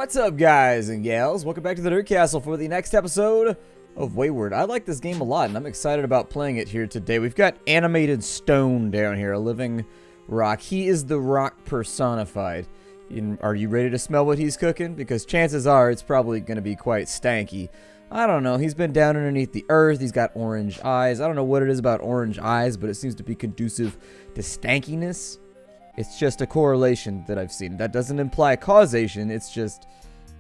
What's up, guys and gals? Welcome back to the Nerd Castle for the next episode of Wayward. I like this game a lot, and I'm excited about playing it here today. We've got animated stone down here, a living rock. He is the rock personified. Are you ready to smell what he's cooking? Because chances are it's probably going to be quite stanky. I don't know. He's been down underneath the earth. He's got orange eyes. I don't know what it is about orange eyes, but it seems to be conducive to stankiness. It's just a correlation that I've seen. That doesn't imply causation. It's just,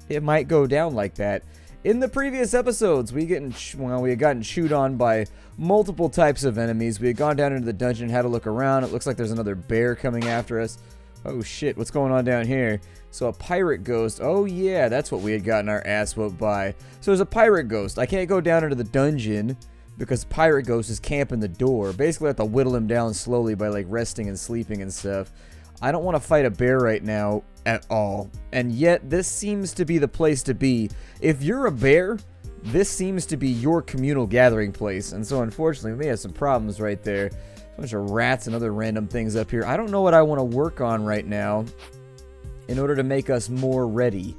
it might go down like that. In the previous episodes, we had gotten chewed on by multiple types of enemies. We had gone down into the dungeon, had a look around. It looks like there's another bear coming after us. Oh shit, what's going on down here? So a pirate ghost. Oh yeah, that's what we had gotten our ass whooped by. So there's a pirate ghost. I can't go down into the dungeon because pirate ghost is camping the door. Basically I have to whittle him down slowly by like resting and sleeping and stuff. I don't want to fight a bear right now at all. And yet this seems to be the place to be. If you're a bear, this seems to be your communal gathering place. And so unfortunately we may have some problems right there. A bunch of rats and other random things up here. I don't know what I want to work on right now in order to make us more ready.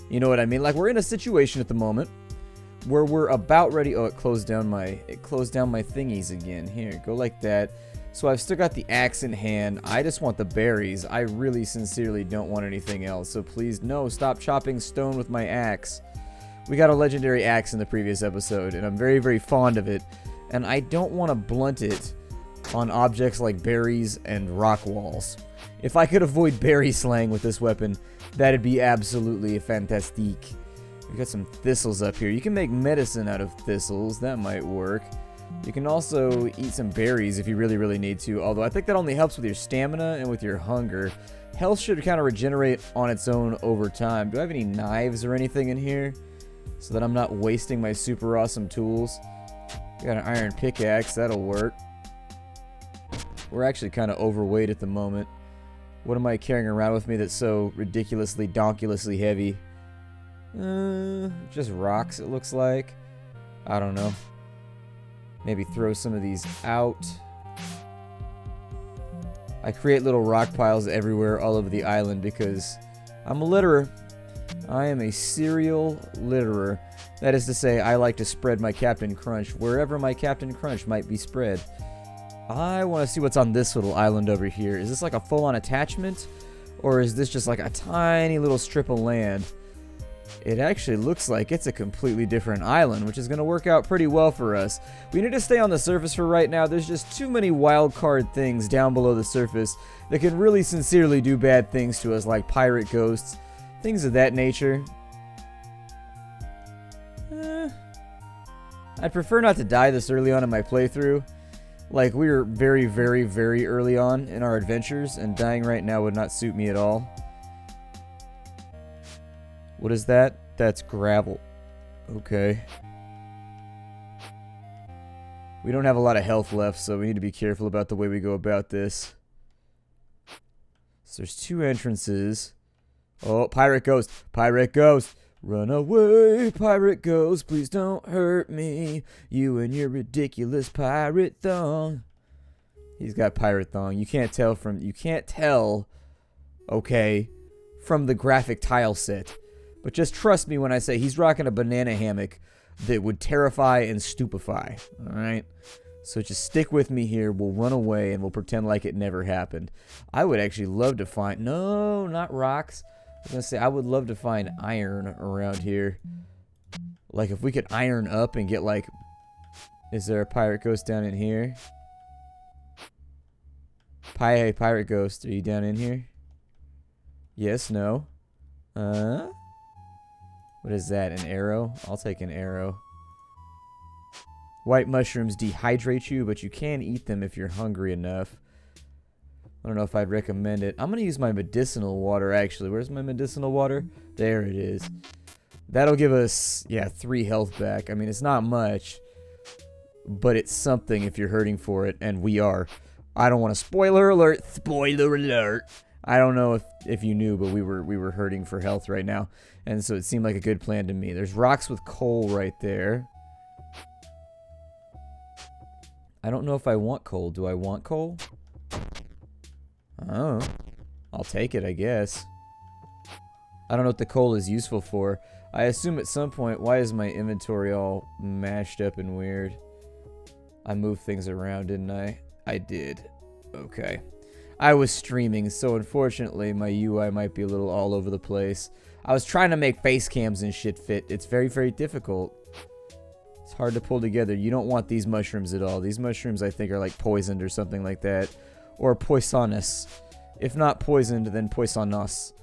You know what I mean? Like, we're in a situation at the moment where we're about ready. Oh, it closed down my thingies again. Here, go like that. So I've still got the axe in hand. I just want the berries. I really sincerely don't want anything else. So please, no, stop chopping stone with my axe. We got a legendary axe in the previous episode, and I'm very, very fond of it. And I don't want to blunt it on objects like berries and rock walls. If I could avoid berry slaying with this weapon, that'd be absolutely fantastique. We've got some thistles up here. You can make medicine out of thistles. That might work. You can also eat some berries if you really, really need to. Although I think that only helps with your stamina and with your hunger. Health should kind of regenerate on its own over time. Do I have any knives or anything in here so that I'm not wasting my super awesome tools? Got an iron pickaxe. That'll work. We're actually kind of overweight at the moment. What am I carrying around with me that's so ridiculously, donkulously heavy? Just rocks, it looks like. I don't know. Maybe throw some of these out. I create little rock piles everywhere all over the island because I'm a litterer. I am a serial litterer. That is to say, I like to spread my Captain Crunch wherever my Captain Crunch might be spread. I want to see what's on this little island over here. Is this like a full-on attachment? Or is this just like a tiny little strip of land? It actually looks like it's a completely different island, which is going to work out pretty well for us. We need to stay on the surface for right now. There's just too many wild card things down below the surface that can really sincerely do bad things to us, like pirate ghosts, things of that nature. I'd prefer not to die this early on in my playthrough. Like, we were very, very, very early on in our adventures, and dying right now would not suit me at all. What is that? That's gravel. Okay. We don't have a lot of health left, so we need to be careful about the way we go about this. So there's two entrances. Oh, pirate ghost! Pirate ghost! Run away, pirate ghost, please don't hurt me. You and your ridiculous pirate thong. He's got pirate thong. You can't tell, okay, from the graphic tile set. But just trust me when I say he's rocking a banana hammock that would terrify and stupefy, alright? So just stick with me here, we'll run away and we'll pretend like it never happened. I would actually love to find, no, not rocks. I was going to say, I would love to find iron around here. Like, if we could iron up and get, like... Is there a pirate ghost down in here? Hey, pirate ghost, are you down in here? Yes, no. What is that, an arrow? I'll take an arrow. White mushrooms dehydrate you, but you can eat them if you're hungry enough. I don't know if I'd recommend it. I'm going to use my medicinal water, actually. Where's my medicinal water? There it is. That'll give us, yeah, 3 health back. I mean, it's not much, but it's something if you're hurting for it, and we are. I don't want to... Spoiler alert! Spoiler alert! I don't know if you knew, but we were hurting for health right now, and so it seemed like a good plan to me. There's rocks with coal right there. I don't know if I want coal. Do I want coal? Oh, I'll take it, I guess. I don't know what the coal is useful for. I assume at some point, why is my inventory all mashed up and weird? I moved things around, didn't I? I did. Okay. I was streaming, so unfortunately my UI might be a little all over the place. I was trying to make face cams and shit fit. It's very, very difficult. It's hard to pull together. You don't want these mushrooms at all. These mushrooms, I think, are like poisoned or something like that. Or poisonous. If not poisoned, then poisonous.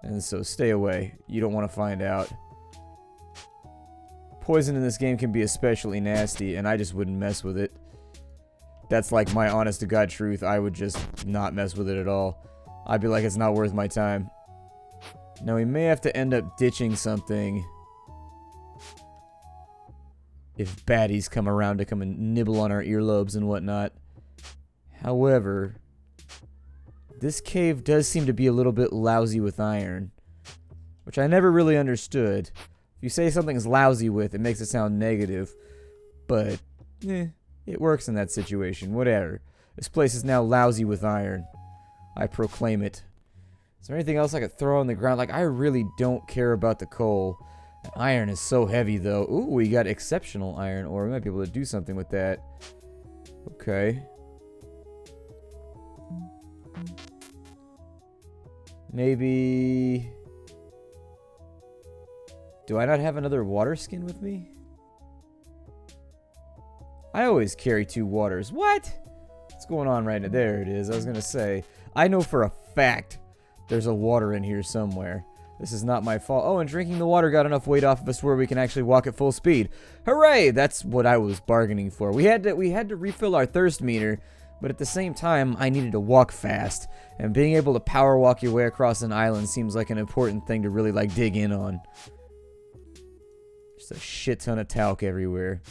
And so stay away. You don't want to find out. Poison in this game can be especially nasty, and I just wouldn't mess with it. That's like my honest to God truth. I would just not mess with it at all. I'd be like, it's not worth my time. Now we may have to end up ditching something if baddies come around to come and nibble on our earlobes and whatnot. However, this cave does seem to be a little bit lousy with iron, which I never really understood. If you say something's lousy with, it makes it sound negative, but it works in that situation. Whatever. This place is now lousy with iron. I proclaim it. Is there anything else I could throw on the ground? Like, I really don't care about the coal. Iron is so heavy, though. Ooh, we got exceptional iron ore. We might be able to do something with that. Okay. Maybe... Do I not have another water skin with me? I always carry 2 waters. What? What's going on right now? There it is. I was going to say. I know for a fact there's a water in here somewhere. This is not my fault. Oh, and drinking the water got enough weight off of us where we can actually walk at full speed. Hooray! That's what I was bargaining for. We had to refill our thirst meter, but at the same time, I needed to walk fast. And being able to power walk your way across an island seems like an important thing to really, like, dig in on. Just a shit ton of talc everywhere.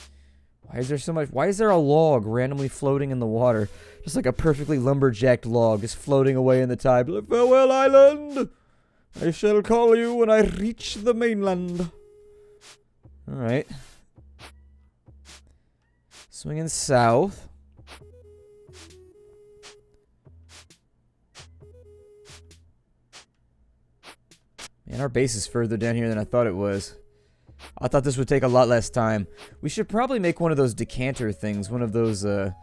Why is there so much? Why is there a log randomly floating in the water? Just like a perfectly lumberjacked log just floating away in the tide. Farewell, island! I shall call you when I reach the mainland. Alright. Swinging south. Man, our base is further down here than I thought it was. I thought this would take a lot less time. We should probably make one of those decanter things. One of those, I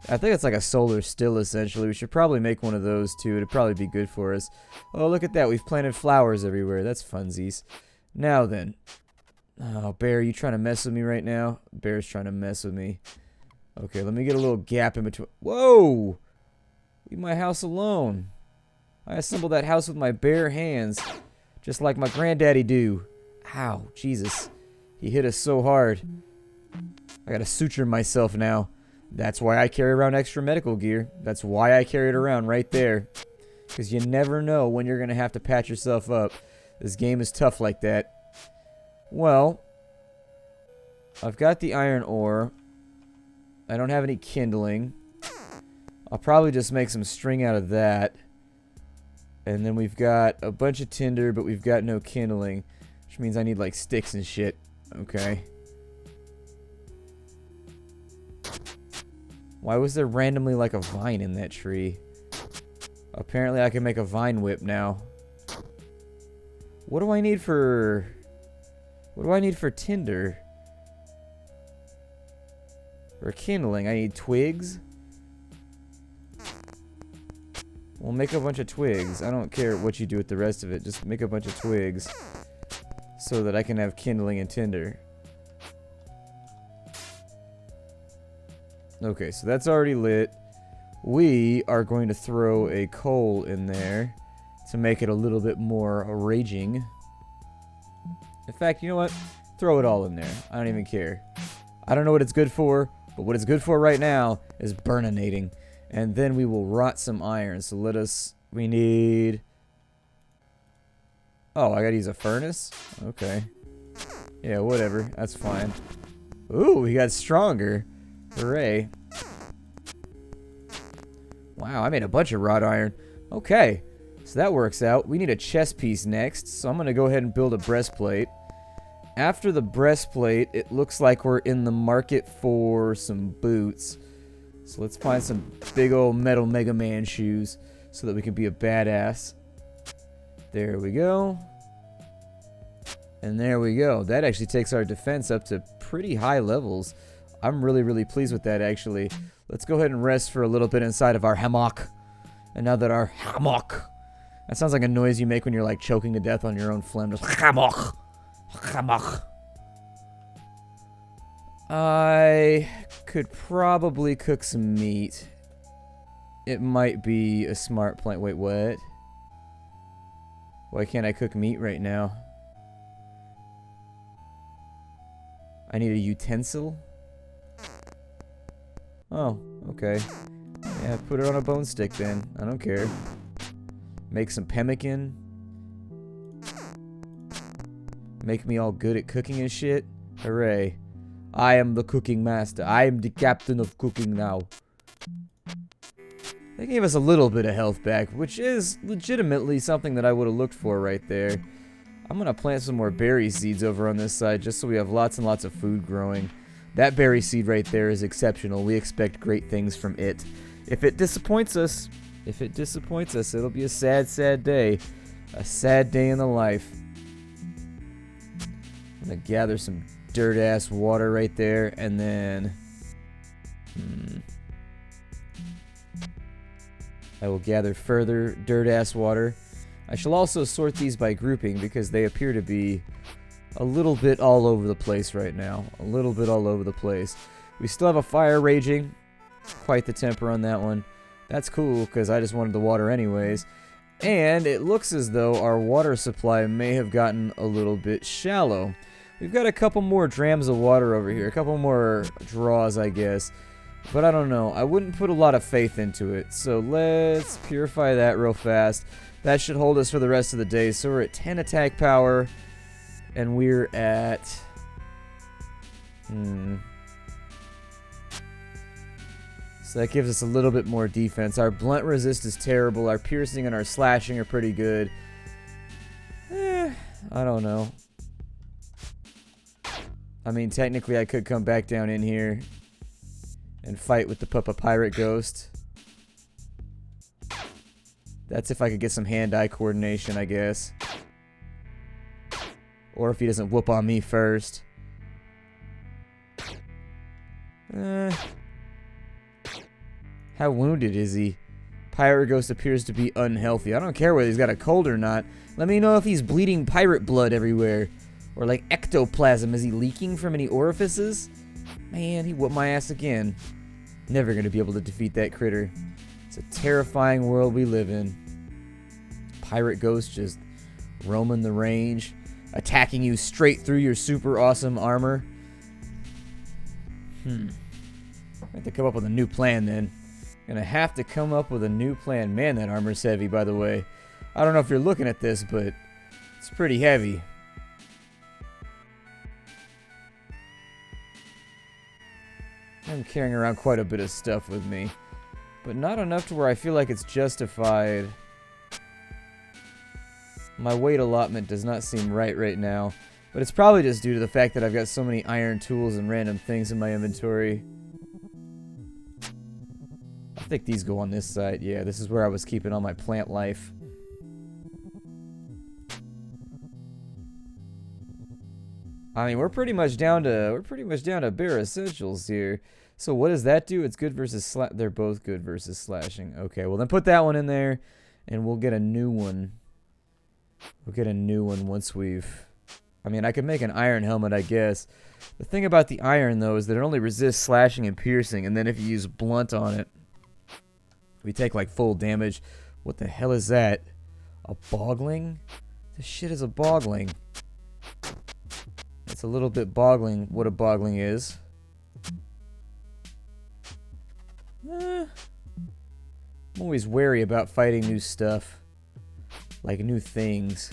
think it's like a solar still, essentially. We should probably make one of those, too. It'd probably be good for us. Oh, look at that. We've planted flowers everywhere. That's funsies. Now then. Oh, Bear, you trying to mess with me right now? Bear's trying to mess with me. Okay, let me get a little gap in between. Whoa! Leave my house alone. I assembled that house with my bare hands. Just like my granddaddy do. Ow, Jesus. He hit us so hard. I gotta suture myself now. That's why I carry around extra medical gear. That's why I carry it around right there. Because you never know when you're gonna have to patch yourself up. This game is tough like that. Well, I've got the iron ore. I don't have any kindling. I'll probably just make some string out of that. And then we've got a bunch of tinder, but we've got no kindling. Which means I need, like, sticks and shit. Okay. Why was there randomly, like, a vine in that tree? Apparently I can make a vine whip now. What do I need for... What do I need for tinder? For kindling, I need twigs. We'll make a bunch of twigs. I don't care what you do with the rest of it. Just make a bunch of twigs. So that I can have kindling and tinder. Okay, so that's already lit. We are going to throw a coal in there to make it a little bit more raging. In fact, you know what? Throw it all in there. I don't even care. I don't know what it's good for, but what it's good for right now is burninating. And then we will rot some iron. So we need... Oh, I gotta use a furnace? Okay. Yeah, whatever. That's fine. Ooh, we got stronger. Hooray. Wow, I made a bunch of wrought iron. Okay, so that works out. We need a chest piece next, so I'm gonna go ahead and build a breastplate. After the breastplate, it looks like we're in the market for some boots. So let's find some big old metal Mega Man shoes so that we can be a badass. There we go. And there we go. That actually takes our defense up to pretty high levels. I'm really, really pleased with that, actually. Let's go ahead and rest for a little bit inside of our hammock. And now that our hammock... That sounds like a noise you make when you're, like, choking to death on your own phlegm. Just hammock. Hammock. I could probably cook some meat. It might be a smart plan. Wait, what? Why can't I cook meat right now? I need a utensil? Oh, okay. Yeah, put it on a bone stick then. I don't care. Make some pemmican. Make me all good at cooking and shit. Hooray. I am the cooking master. I am the captain of cooking now. They gave us a little bit of health back, which is legitimately something that I would have looked for right there. I'm going to plant some more berry seeds over on this side just so we have lots and lots of food growing. That berry seed right there is exceptional. We expect great things from it. If it disappoints us, it'll be a sad, sad day. A sad day in the life. I'm going to gather some dirt-ass water right there, and then... I will gather further dirt-ass water. I shall also sort these by grouping because they appear to be a little bit all over the place right now. A little bit all over the place. We still have a fire raging. Quite the temper on that one. That's cool because I just wanted the water anyways. And it looks as though our water supply may have gotten a little bit shallow. We've got a couple more drams of water over here. A couple more draws, I guess. But I don't know. I wouldn't put a lot of faith into it. So let's purify that real fast. That should hold us for the rest of the day. So we're at 10 attack power. And we're at... So that gives us a little bit more defense. Our blunt resist is terrible. Our piercing and our slashing are pretty good. I don't know. I mean, technically I could come back down in here and fight with the Papa Pirate Ghost. That's if I could get some hand-eye coordination, I guess. Or if he doesn't whoop on me first. How wounded is he? Pirate Ghost appears to be unhealthy. I don't care whether he's got a cold or not. Let me know if he's bleeding pirate blood everywhere. Or like ectoplasm. Is he leaking from any orifices? Man, he whooped my ass again. Never gonna be able to defeat that critter. It's a terrifying world we live in. Pirate Ghost just roaming the range, attacking you straight through your super awesome armor. I have to come up with a new plan then. Gonna have to come up with a new plan. Man, that armor's heavy, by the way. I don't know if you're looking at this, but it's pretty heavy. I'm carrying around quite a bit of stuff with me, but not enough to where I feel like it's justified. My weight allotment does not seem right now, but it's probably just due to the fact that I've got so many iron tools and random things in my inventory. I think these go on this side. Yeah, this is where I was keeping all my plant life. I mean, we're pretty much down to bare essentials here. So what does that do? It's good versus they're both good versus slashing. Okay, well then put that one in there, and we'll get a new one. We'll get a new one once we've... I mean, I could make an iron helmet, I guess. The thing about the iron, though, is that it only resists slashing and piercing, and then if you use blunt on it, we take, like, full damage. What the hell is that? A bogling? This shit is a bogling. It's a little bit boggling what a bogling is. I'm always wary about fighting new stuff. Like new things.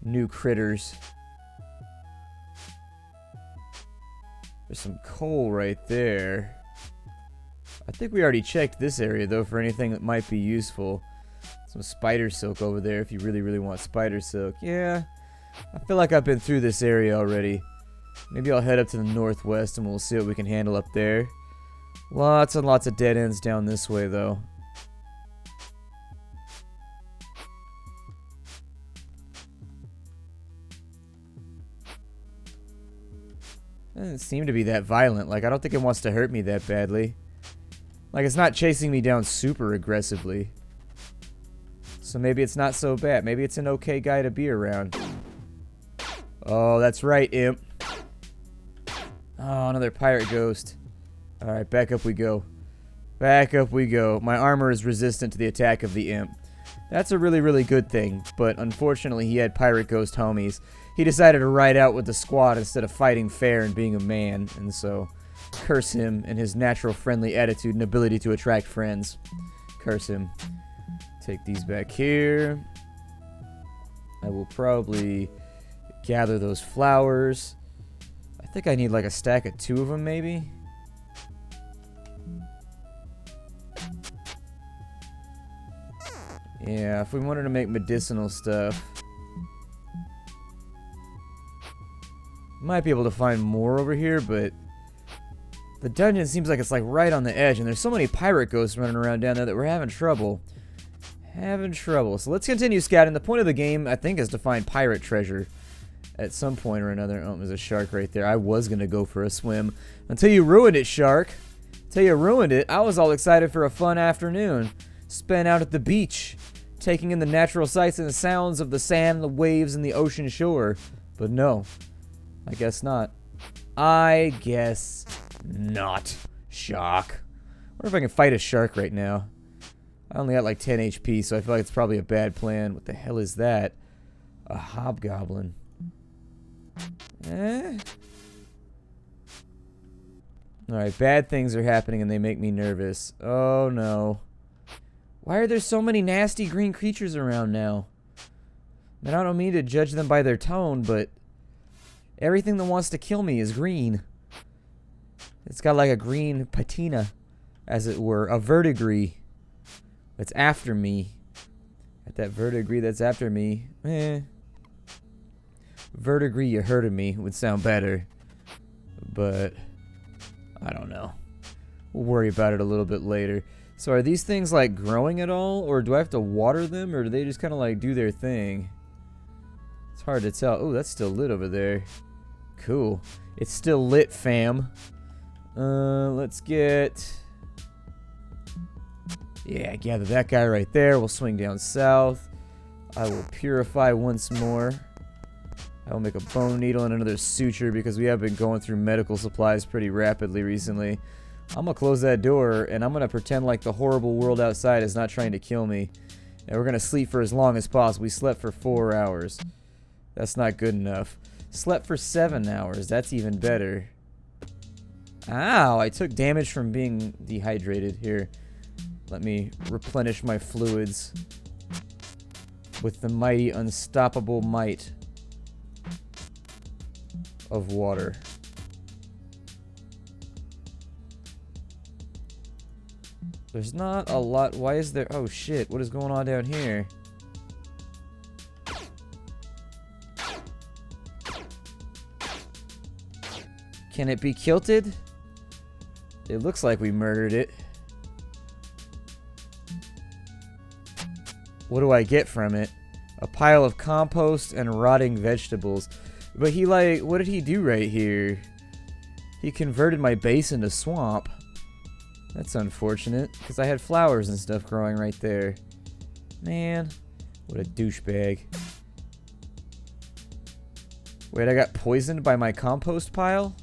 New critters. There's some coal right there. I think we already checked this area, though, for anything that might be useful. Some spider silk over there if you really, really want spider silk. Yeah, I feel like I've been through this area already. Maybe I'll head up to the northwest and we'll see what we can handle up there. Lots and lots of dead ends down this way, though. Doesn't seem to be that violent. Like, I don't think it wants to hurt me that badly. Like, it's not chasing me down super aggressively. So maybe it's not so bad. Maybe it's an okay guy to be around. Oh, that's right, imp. Oh, another pirate ghost. Alright, back up we go. Back up we go. My armor is resistant to the attack of the imp. That's a really, really good thing. But unfortunately, he had pirate ghost homies. He decided to ride out with the squad instead of fighting fair and being a man. And so, curse him and his natural friendly attitude and ability to attract friends. Curse him. Take these back here. I will probably gather those flowers. I think I need like a stack of 2 of them maybe. Yeah, if we wanted to make medicinal stuff, might be able to find more over here, but the dungeon seems like it's like right on the edge, and there's so many pirate ghosts running around down there that we're having trouble. So let's continue scouting. The point of the game, I think, is to find pirate treasure at some point or another. Oh, there's a shark right there. I was going to go for a swim until you ruined it, shark. Until you ruined it. I was all excited for a fun afternoon spent out at the beach, taking in the natural sights and the sounds of the sand, the waves, and the ocean shore. But no, I guess not. I guess not. Shark. I wonder if I can fight a shark right now. I only got like 10 HP, so I feel like it's probably a bad plan. What the hell is that? A hobgoblin. Alright, bad things are happening and they make me nervous. Oh no. Why are there so many nasty green creatures around now? And I don't mean to judge them by their tone, but everything that wants to kill me is green. It's got like a green patina, as it were. A verdigris that's after me. At that verdigris that's after me. Verdigris, you heard of me, would sound better. But I don't know. We'll worry about it a little bit later. So are these things like growing at all? Or do I have to water them? Or do they just kind of like do their thing? It's hard to tell. Oh, that's still lit over there. Cool. It's still lit, fam. Let's get... Yeah, gather that guy right there. We'll swing down south. I will purify once more. I will make a bone needle and another suture because we have been going through medical supplies pretty rapidly recently. I'm going to close that door and I'm going to pretend like the horrible world outside is not trying to kill me. And we're going to sleep for as long as possible. We slept for 4 hours. That's not good enough. Slept for 7 hours. That's even better. Ow, I took damage from being dehydrated. Here, let me replenish my fluids with the mighty unstoppable might of water. There's not a lot. Why is there... Oh shit, what is going on down here? Can it be kilted? It looks like we murdered it. What do I get from it? A pile of compost and rotting vegetables. But he like... What did he do right here? He converted my base into swamp. That's unfortunate, because I had flowers and stuff growing right there. Man, what a douchebag. Wait, I got poisoned by my compost pile?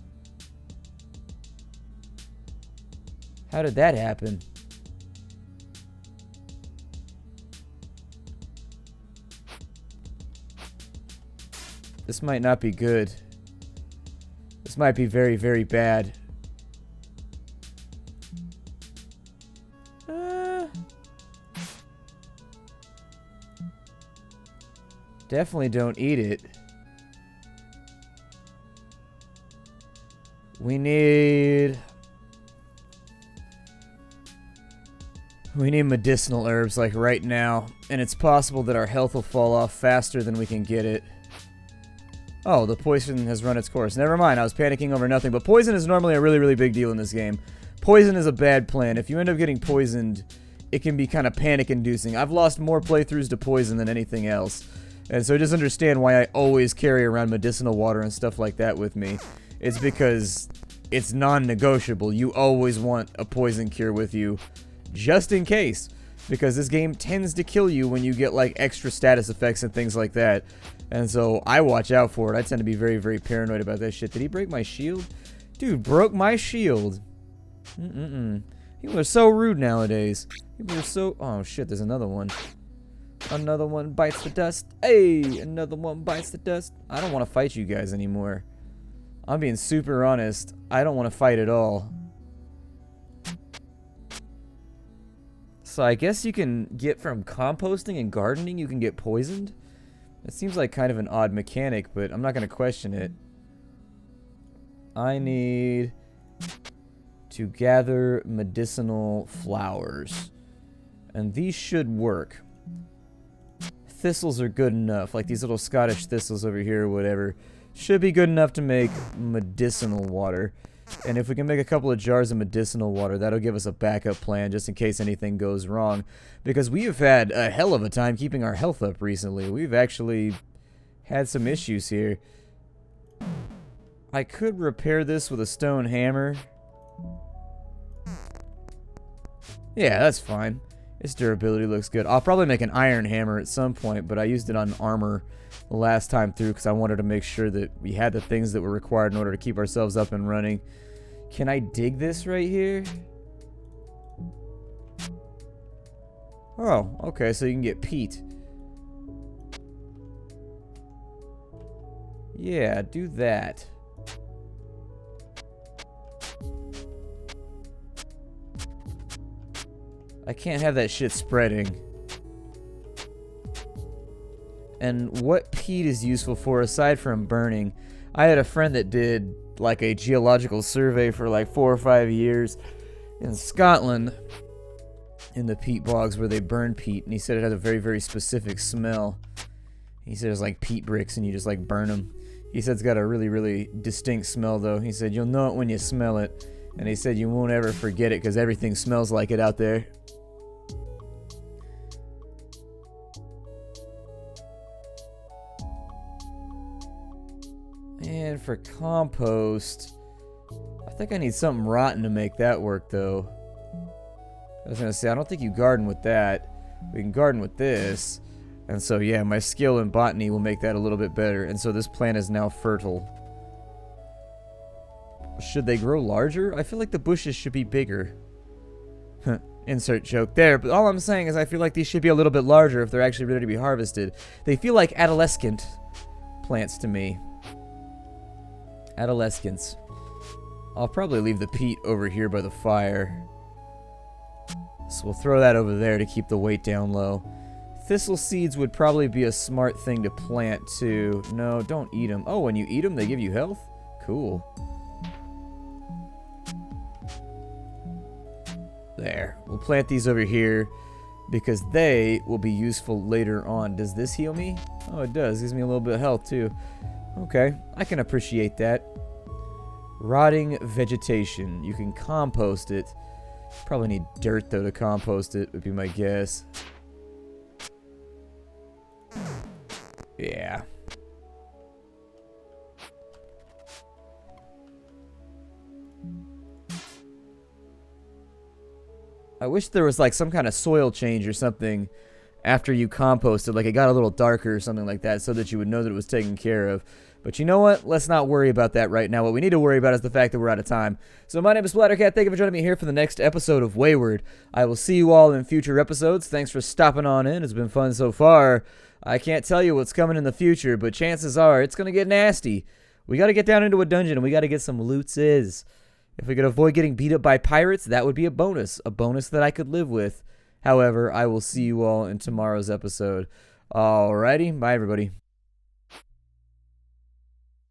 How did that happen? This might not be good. This might be very, very bad. Definitely don't eat it. We need medicinal herbs like right now, and it's possible that our health will fall off faster than we can get it. Oh, the poison has run its course. Never mind, I was panicking over nothing, but poison is normally a really, really big deal in this game. Poison is a bad plan. If you end up getting poisoned, it can be kind of panic-inducing. I've lost more playthroughs to poison than anything else. And so just understand why I always carry around medicinal water and stuff like that with me. it's because it's non-negotiable. You always want a poison cure with you, just in case. Because this game tends to kill you when you get like extra status effects and things like that. And so I watch out for it. I tend to be very, very paranoid about that shit. Did he break my shield? Dude, broke my shield. People are so rude nowadays. People are so... Oh shit, there's another one. Another one bites the dust. Hey, another one bites the dust. I don't want to fight you guys anymore. I'm being super honest. I don't want to fight at all. So I guess you can get from composting and gardening, you can get poisoned? It seems like kind of an odd mechanic, but I'm not going to question it. I need to gather medicinal flowers. And these should work. Thistles are good enough, like these little Scottish thistles over here or whatever. Should be good enough to make medicinal water. And if we can make a couple of jars of medicinal water, that'll give us a backup plan just in case anything goes wrong. Because we have had a hell of a time keeping our health up recently. We've actually had some issues here. I could repair this with a stone hammer. Yeah, that's fine. Its durability looks good. I'll probably make an iron hammer at some point, but I used it on armor the last time through because I wanted to make sure that we had the things that were required in order to keep ourselves up and running. Can I dig this right here? Oh, okay, so you can get peat. Yeah, do that. I can't have that shit spreading. And what peat is useful for aside from burning? I had a friend that did like a geological survey for like 4 or 5 years in Scotland in the peat bogs where they burn peat, and he said it has a very, very specific smell. He said it's like peat bricks and you just like burn them. He said it's got a really, really distinct smell though. He said you'll know it when you smell it, and he said you won't ever forget it because everything smells like it out there. And for compost, I think I need something rotten to make that work, though. I was going to say, I don't think you garden with that. We can garden with this. And so, yeah, my skill in botany will make that a little bit better. And so this plant is now fertile. Should they grow larger? I feel like the bushes should be bigger. Insert joke there. But all I'm saying is I feel like these should be a little bit larger if they're actually ready to be harvested. They feel like adolescent plants to me. Adolescents. I'll probably leave the peat over here by the fire. So we'll throw that over there to keep the weight down low. Thistle seeds would probably be a smart thing to plant too. No, don't eat them. Oh, when you eat them, they give you health? Cool. There. We'll plant these over here because they will be useful later on. Does this heal me? Oh, it does. Gives me a little bit of health too. Okay, I can appreciate that. Rotting vegetation. You can compost it. Probably need dirt, though, to compost it, would be my guess. Yeah. I wish there was, like, some kind of soil change or something after you composted, like it got a little darker or something like that so that you would know that it was taken care of. But you know what? Let's not worry about that right now. What we need to worry about is the fact that we're out of time. So my name is Splattercat. Thank you for joining me here for the next episode of Wayward. I will see you all in future episodes. Thanks for stopping on in. It's been fun so far. I can't tell you what's coming in the future, but chances are it's going to get nasty. We got to get down into a dungeon and we got to get some lootses. If we could avoid getting beat up by pirates, that would be a bonus that I could live with. However, I will see you all in tomorrow's episode. Alrighty, bye everybody.